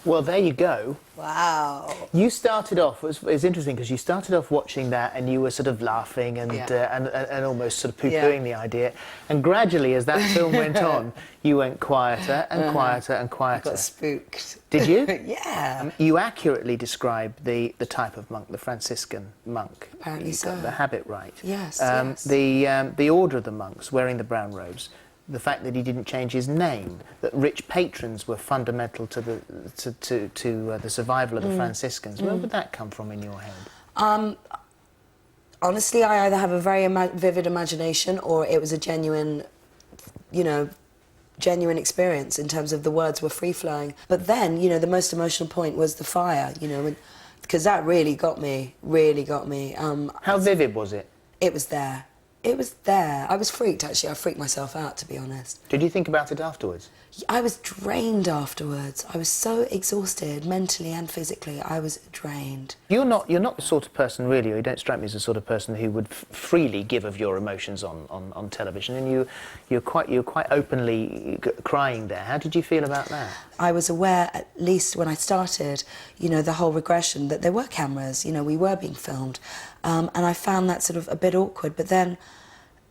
Well, there you go. Wow. You started off, it's interesting because you started off watching that and you were sort of laughing and and almost sort of poo-pooing the idea. And gradually, as that film went on, you went quieter and quieter and quieter. I got spooked. Did you? Yeah. You accurately described the type of monk, the Franciscan monk. Apparently You got so. the habit right. Yes, yes. The order of the monks wearing the brown robes, the fact that he didn't change his name, that rich patrons were fundamental to the survival of the Franciscans. Where would that come from in your head? Honestly, I either have a very vivid imagination or it was a genuine, you know, genuine experience in terms of the words were free-flowing. But then, you know, the most emotional point was the fire, you know, because that really got me, How vivid was it? It was there. It was there. I was freaked, actually. I freaked myself out, to be honest. Did you think about it afterwards? I was drained afterwards. I was so exhausted, mentally and physically. I was drained. You're not the sort of person, really, or you don't strike me as the sort of person who would freely give of your emotions on television, and you're quite openly crying there. How did you feel about that? I was aware, at least when I started, you know, the whole regression, that there were cameras, you know, we were being filmed, and I found that sort of a bit awkward. But then,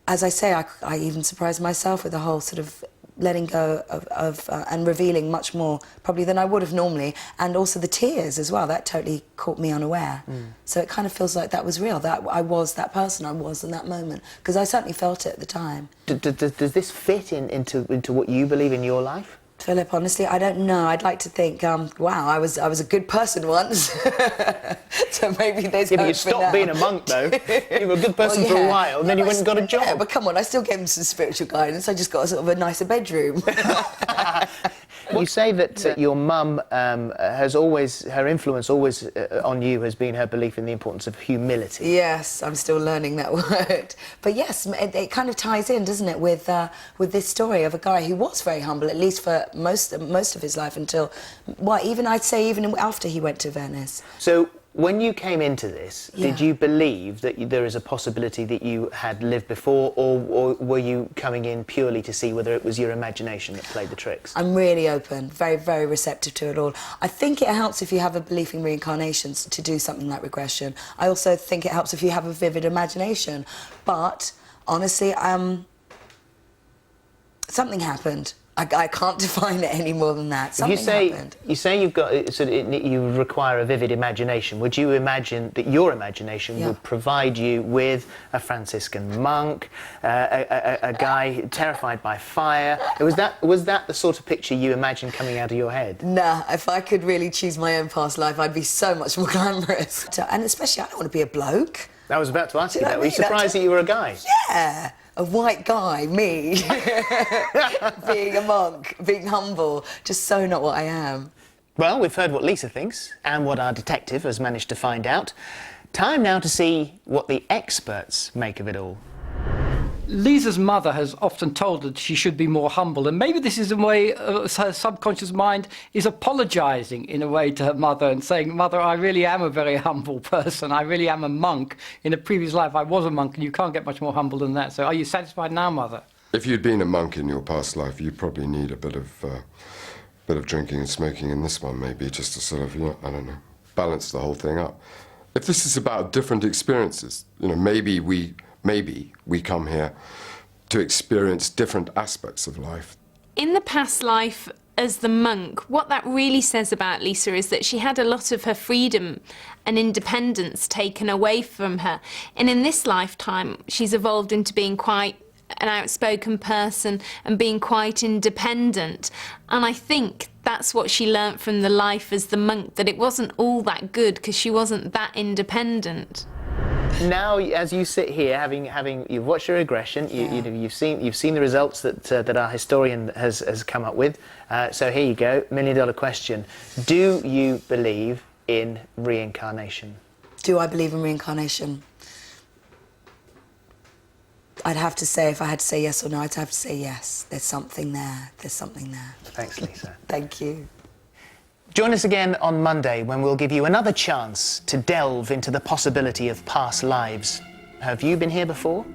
as I say, I even surprised myself with the whole sort of letting go of and revealing much more probably than I would have normally, and also the tears as well. That totally caught me unaware. So it kind of feels like that was real, that I was that person I was in that moment, because I certainly felt it at the time. Does this fit into what you believe in your life? Philip, honestly, I don't know. I'd like to think, wow, I was a good person once. So maybe there's Yeah, but hope you for stopped now. being a monk, though. You were a good person for a while, and then you went and got a job. Yeah, but come on, I still gave him some spiritual guidance. I just got a sort of a nicer bedroom. You say that your mum has always, her influence always on you has been her belief in the importance of humility. Yes, I'm still learning that word. But yes, it kind of ties in, doesn't it, with this story of a guy who was very humble, at least for most of his life until, well, even I'd say even after he went to Venice. So when you came into this, did you believe that there is a possibility that you had lived before, or were you coming in purely to see whether it was your imagination that played the tricks? I'm really open, very, very receptive to it all. I think it helps if you have a belief in reincarnations to do something like regression. I also think it helps if you have a vivid imagination. But honestly, something happened. I can't define it any more than that. Something happened. You say you've got you require a vivid imagination. Would you imagine that your imagination would provide you with a Franciscan monk, a guy terrified by fire? Was that the sort of picture you imagined coming out of your head? Nah, if I could really choose my own past life, I'd be so much more glamorous. And especially, I don't want to be a bloke. I was about to ask you Do you that. know Were you what I mean? surprised that you were a guy? Yeah. A white guy, me, being a monk, being humble, just so not what I am. Well, we've heard what Lisa thinks and what our detective has managed to find out. Time now to see what the experts make of it all. Lisa's mother has often told her that she should be more humble, and maybe this is a way her subconscious mind is apologising in a way to her mother and saying, "Mother, I really am a very humble person. I really am a monk. In a previous life I was a monk, and you can't get much more humble than that. So are you satisfied now, Mother?" If you'd been a monk in your past life, you'd probably need a bit of drinking and smoking in this one, maybe, just to sort of, you know, I don't know, balance the whole thing up. If this is about different experiences, you know, maybe we come here to experience different aspects of life. In the past life as the monk, what that really says about Lisa is that she had a lot of her freedom and independence taken away from her. And in this lifetime, she's evolved into being quite an outspoken person and being quite independent. And I think that's what she learnt from the life as the monk, that it wasn't all that good because she wasn't that independent. Now, as you sit here, having you've watched your regression, you've seen the results that our historian has come up with. So here you go, $1 million question: do you believe in reincarnation? Do I believe in reincarnation? I'd have to say, if I had to say yes or no, I'd have to say yes. There's something there. There's something there. Thanks, Lisa. Thank you. Join us again on Monday when we'll give you another chance to delve into the possibility of past lives. Have you been here before?